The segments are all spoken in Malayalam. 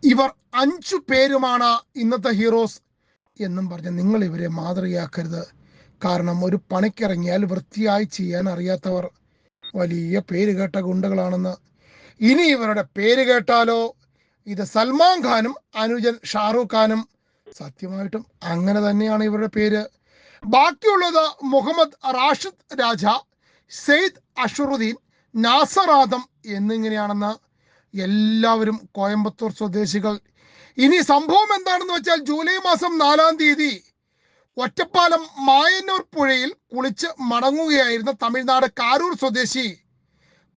ഇവർ 5 പേരുമാണ് ഇന്നത്തെ ഹീറോസ് എന്നും പറഞ്ഞ് നിങ്ങൾ ഇവരെ മാതൃകയാക്കരുത്. കാരണം ഒരു പണിക്കിറങ്ങിയാൽ വൃത്തിയായി ചെയ്യാൻ അറിയാത്തവർ വലിയ പേര് കേട്ട ഗുണ്ടകളാണെന്ന്. ഇനി ഇവരുടെ പേര് കേട്ടാലോ, ഇത് സൽമാൻ ഖാനും അനുജൻ ഷാറൂഖ് ഖാനും, സത്യമായിട്ടും അങ്ങനെ തന്നെയാണ് ഇവരുടെ പേര്. ബാക്കിയുള്ളത് മുഹമ്മദ് റാഷിദ് രാജ, സെയ്ദ് അഷറുദ്ദീൻ, നാസർ ആദം എന്നിങ്ങനെയാണെന്ന്. എല്ലാവരും കോയമ്പത്തൂർ സ്വദേശികൾ. ഇനി സംഭവം എന്താണെന്ന് വെച്ചാൽ ജൂലൈ മാസം 4-ാം തീയതി ഒറ്റപ്പാലം മായന്നൂർ പുഴയിൽ കുളിച്ച് മടങ്ങുകയായിരുന്ന തമിഴ്നാട് കാരൂർ സ്വദേശി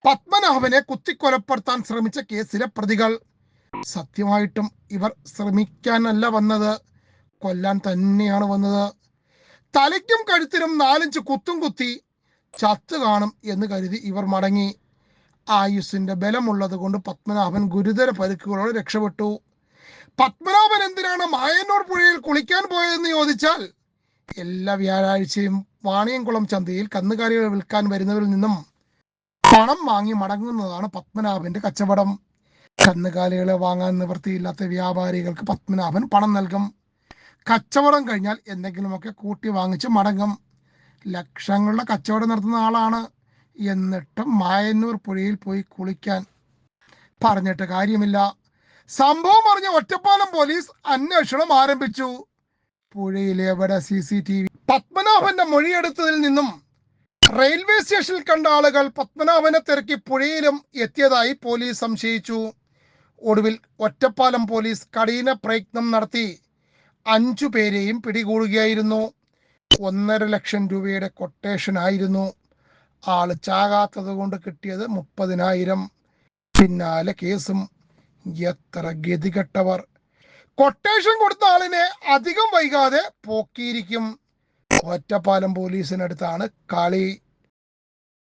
പത്മനാഭനെ കുത്തിക്കൊലപ്പെടുത്താൻ ശ്രമിച്ച കേസിലെ പ്രതികൾ. സത്യമായിട്ടും ഇവർ ശ്രമിക്കാനല്ല വന്നത്, കൊല്ലാൻ തന്നെയാണ് വന്നത്. തലയ്ക്കും കഴുത്തിനും 4-5 കുത്തും കുത്തി ചത്തു കാണും എന്ന് കരുതി ഇവർ മടങ്ങി. ആയുസിന്റെ ബലമുള്ളത് കൊണ്ട് പത്മനാഭൻ ഗുരുതര പരിക്കുകളോട് രക്ഷപ്പെട്ടു. പത്മനാഭൻ എന്തിനാണ് മായന്നൂർ പുഴയിൽ കുളിക്കാൻ പോയതെന്ന് ചോദിച്ചാൽ, എല്ലാ വ്യാഴാഴ്ചയും വാണിയംകുളം ചന്തയിൽ കന്നുകാലികൾ വിൽക്കാൻ വരുന്നവരിൽ നിന്നും പണം വാങ്ങി മടങ്ങുന്നതാണ് പത്മനാഭന്റെ കച്ചവടം. കന്നുകാലികളെ വാങ്ങാൻ നിവൃത്തിയില്ലാത്ത വ്യാപാരികൾക്ക് പത്മനാഭൻ പണം നൽകും. കച്ചവടം കഴിഞ്ഞാൽ എന്തെങ്കിലുമൊക്കെ കൂട്ടി വാങ്ങിച്ച് മടങ്ങും. ലക്ഷങ്ങളുടെ കച്ചവടം നടത്തുന്ന ആളാണ്. എന്നിട്ടും മായന്നൂർ പുഴയിൽ പോയി കുളിക്കാൻ പറഞ്ഞിട്ട് കാര്യമില്ല. സംഭവം അറിഞ്ഞ ഒറ്റപ്പാലം പോലീസ് അന്വേഷണം ആരംഭിച്ചു. പുഴയിലെ എവിടെ CCTV? പത്മനാഭന്റെ മൊഴിയെടുത്തതിൽ നിന്നും റെയിൽവേ സ്റ്റേഷനിൽ കണ്ട ആളുകൾ പത്മനാഭനെ തിരക്കി പുഴയിലും എത്തിയതായി പോലീസ് സംശയിച്ചു. ഒടുവിൽ ഒറ്റപ്പാലം പോലീസ് കഠിന പ്രയത്നം നടത്തി 5 പേരെയും പിടികൂടുകയായിരുന്നു. 1.5 ലക്ഷം രൂപയുടെ കൊട്ടേഷൻ ആയിരുന്നു. ആള് ചാകാത്തത് കൊണ്ട് കിട്ടിയത് 30,000. പിന്നാലെ കേസും. എത്ര ഗതികെട്ടവർ! കൊട്ടേഷൻ കൊടുത്ത ആളിനെ അധികം വൈകാതെ പോക്കിയിരിക്കും. ഒറ്റപ്പാലം പോലീസിനടുത്താണ് കളി.